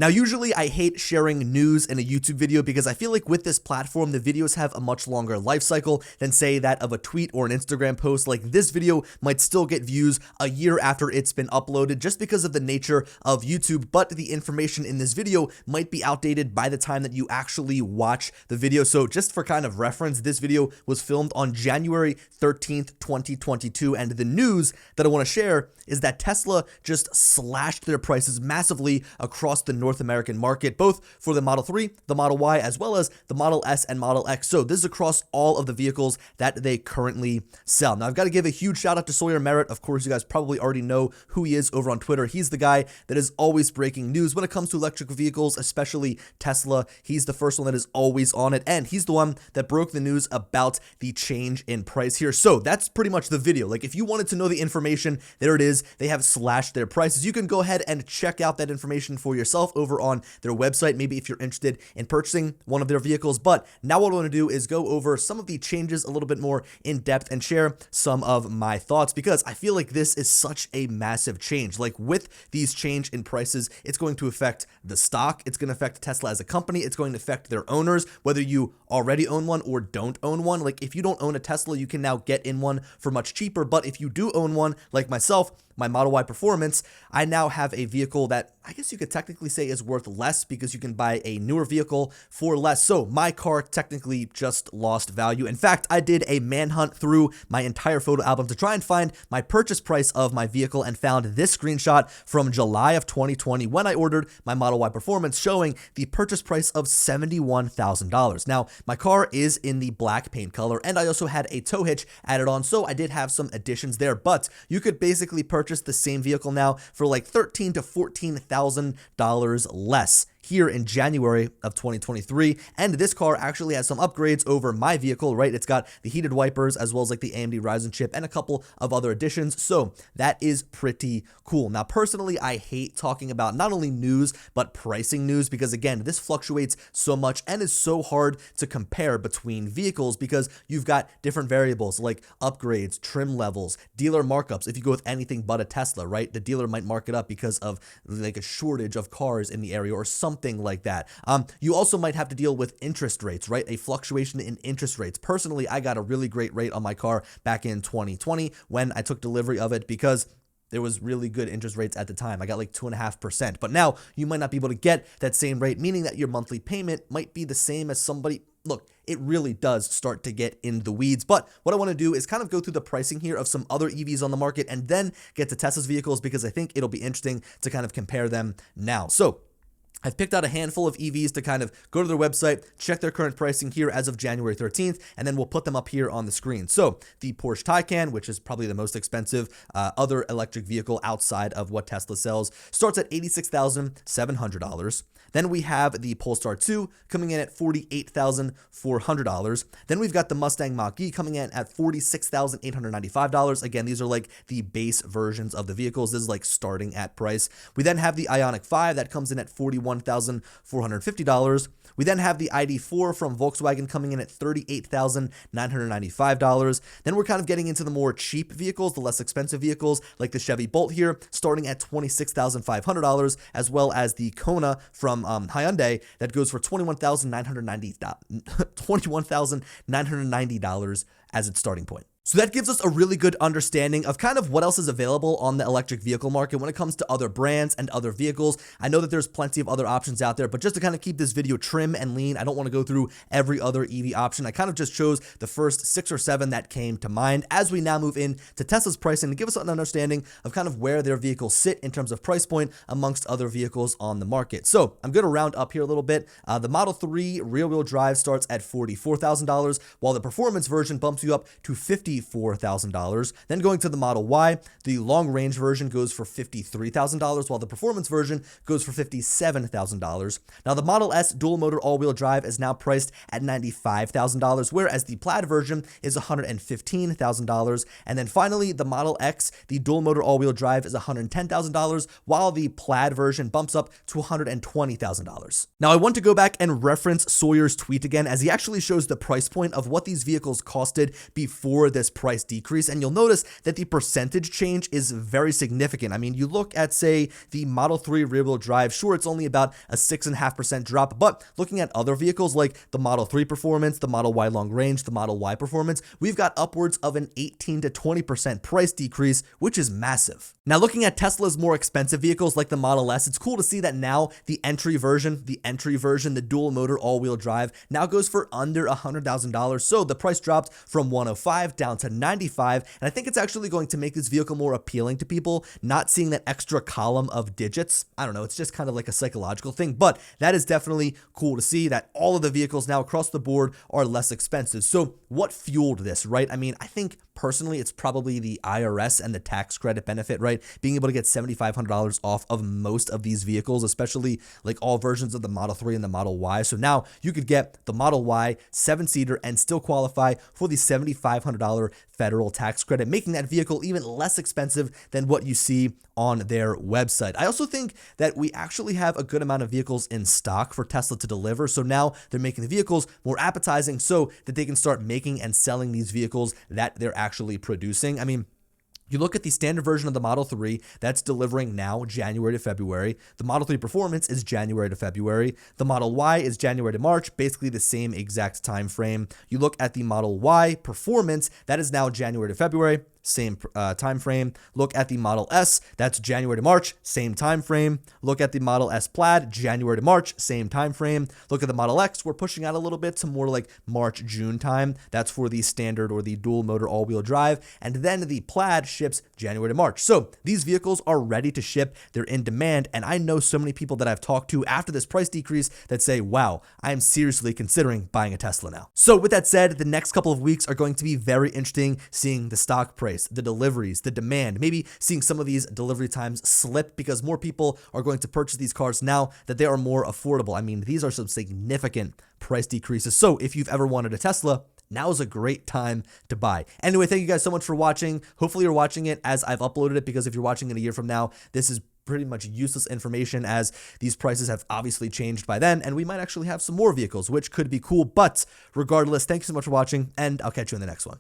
Now, usually I hate sharing news in a YouTube video because I feel like with this platform, the videos have a much longer life cycle than say that of a tweet or an Instagram post. Like this video might still get views a year after it's been uploaded just because of the nature of YouTube, but the information in this video might be outdated by the time that you actually watch the video. So just for kind of reference, this video was filmed on January 13th, 2022, and the news that I want to share is that Tesla just slashed their prices massively across the North American market, both for the Model 3, the Model Y, as well as the Model S and Model X. So this is across all of the vehicles that they currently sell. Now, I've got to give a huge shout out to Sawyer Merritt. Of course, you guys probably already know who he is over on Twitter. He's the guy that is always breaking news when it comes to electric vehicles, especially Tesla. He's the first one that is always on it, and he's the one that broke the news about the change in price here. So that's pretty much the video. Like if you wanted to know the information, there it is. They have slashed their prices. You can go ahead and check out that information for yourself over on their website, maybe if you're interested in purchasing one of their vehicles. But now what I want to do is go over some of the changes a little bit more in depth and share some of my thoughts, because I feel like this is such a massive change. Like with these change in prices, it's going to affect the stock. It's going to affect Tesla as a company. It's going to affect their owners, whether you already own one or don't own one. Like if you don't own a Tesla, you can now get in one for much cheaper. But if you do own one, like myself, my Model Y Performance, I now have a vehicle that I guess you could technically say is worth less because you can buy a newer vehicle for less. So my car technically just lost value. In fact, I did a manhunt through my entire photo album to try and find my purchase price of my vehicle and found this screenshot from July of 2020 when I ordered my Model Y Performance, showing the purchase price of $71,000. Now, my car is in the black paint color, and I also had a tow hitch added on, so I did have some additions there, but you could basically purchase the same vehicle now for like $13,000 to $14,000 less here in January of 2023. And this car actually has some upgrades over my vehicle, right? It's got the heated wipers as well as like the AMD Ryzen chip and a couple of other additions. So that is pretty cool. Now, personally, I hate talking about not only news, but pricing news, because again, this fluctuates so much and is so hard to compare between vehicles because you've got different variables like upgrades, trim levels, dealer markups. If you go with anything but a Tesla, right? The dealer might mark it up because of like a shortage of cars in the area or something like that. You also might have to deal with interest rates, right? A fluctuation in interest rates. Personally, I got a really great rate on my car back in 2020 when I took delivery of it because there was really good interest rates at the time. I got like 2.5%, but now you might not be able to get that same rate, meaning that your monthly payment might be the same as somebody. Look, it really does start to get in the weeds, but what I want to do is kind of go through the pricing here of some other EVs on the market and then get to Tesla's vehicles because I think it'll be interesting to kind of compare them now. So I've picked out a handful of EVs to kind of go to their website, check their current pricing here as of January 13th, and then we'll put them up here on the screen. So the Porsche Taycan, which is probably the most expensive other electric vehicle outside of what Tesla sells, starts at $86,700. Then we have the Polestar 2 coming in at $48,400. Then we've got the Mustang Mach-E coming in at $46,895. Again, these are like the base versions of the vehicles. This is like starting at price. We then have the Ioniq 5 that comes in at $41,450. We then have the ID4 from Volkswagen coming in at $38,995. Then we're kind of getting into the more cheap vehicles, the less expensive vehicles, like the Chevy Bolt here, starting at $26,500, as well as the Kona from Hyundai that goes for $21,990 as its starting point. So that gives us a really good understanding of kind of what else is available on the electric vehicle market when it comes to other brands and other vehicles. I know that there's plenty of other options out there, but just to kind of keep this video trim and lean, I don't want to go through every other EV option. I kind of just chose the first 6 or 7 that came to mind as we now move in to Tesla's pricing to give us an understanding of kind of where their vehicles sit in terms of price point amongst other vehicles on the market. So I'm going to round up here a little bit. The Model 3 rear-wheel drive starts at $44,000, while the performance version bumps you up to $54,000. Then going to the Model Y, the long-range version goes for $53,000, while the performance version goes for $57,000. Now, the Model S dual-motor all-wheel drive is now priced at $95,000, whereas the Plaid version is $115,000. And then finally, the Model X, the dual-motor all-wheel drive is $110,000, while the Plaid version bumps up to $120,000. Now, I want to go back and reference Sawyer's tweet again, as he actually shows the price point of what these vehicles costed before this price decrease, and you'll notice that the percentage change is very significant. I mean, you look at, say, the Model 3 rear-wheel drive, sure, it's only about a 6.5% drop, but looking at other vehicles like the Model 3 Performance, the Model Y Long Range, the Model Y Performance, we've got upwards of an 18 to 20% price decrease, which is massive. Now, looking at Tesla's more expensive vehicles like the Model S, it's cool to see that now the entry version, the dual motor all-wheel drive, now goes for under $100,000. So the price dropped from 105 down to 95, and I think it's actually going to make this vehicle more appealing to people, not seeing that extra column of digits. I don't know, it's just kind of like a psychological thing, but that is definitely cool to see that all of the vehicles now across the board are less expensive. So what fueled this, right? I mean, I think personally, it's probably the IRS and the tax credit benefit, right? Being able to get $7,500 off of most of these vehicles, especially like all versions of the Model 3 and the Model Y. So now you could get the Model Y 7-seater and still qualify for the $7,500 federal tax credit, making that vehicle even less expensive than what you see on their website. I also think that we actually have a good amount of vehicles in stock for Tesla to deliver. So now they're making the vehicles more appetizing so that they can start making and selling these vehicles that they're actually producing. I mean, you look at the standard version of the Model 3 that's delivering now January to February. The Model 3 Performance is January to February. The Model Y is January to March, basically the same exact time frame. You look at the Model Y Performance, that is now January to February. Same time frame. Look at the Model S, that's January to March, same time frame. Look at the Model S Plaid, January to March, same time frame. Look at the Model X, we're pushing out a little bit to more like March, June time. That's for the standard or the dual motor all-wheel drive. And then the Plaid ships January to March. So these vehicles are ready to ship, they're in demand, and I know so many people that I've talked to after this price decrease that say, wow, I am seriously considering buying a Tesla now. So with that said, the next couple of weeks are going to be very interesting, seeing the stock price, the deliveries, the demand, maybe seeing some of these delivery times slip because more people are going to purchase these cars now that they are more affordable. I mean, these are some significant price decreases. So if you've ever wanted a Tesla, now is a great time to buy. Anyway, thank you guys so much for watching. Hopefully you're watching it as I've uploaded it, because if you're watching it a year from now, this is pretty much useless information as these prices have obviously changed by then, and we might actually have some more vehicles, which could be cool. But regardless, thank you so much for watching, and I'll catch you in the next one.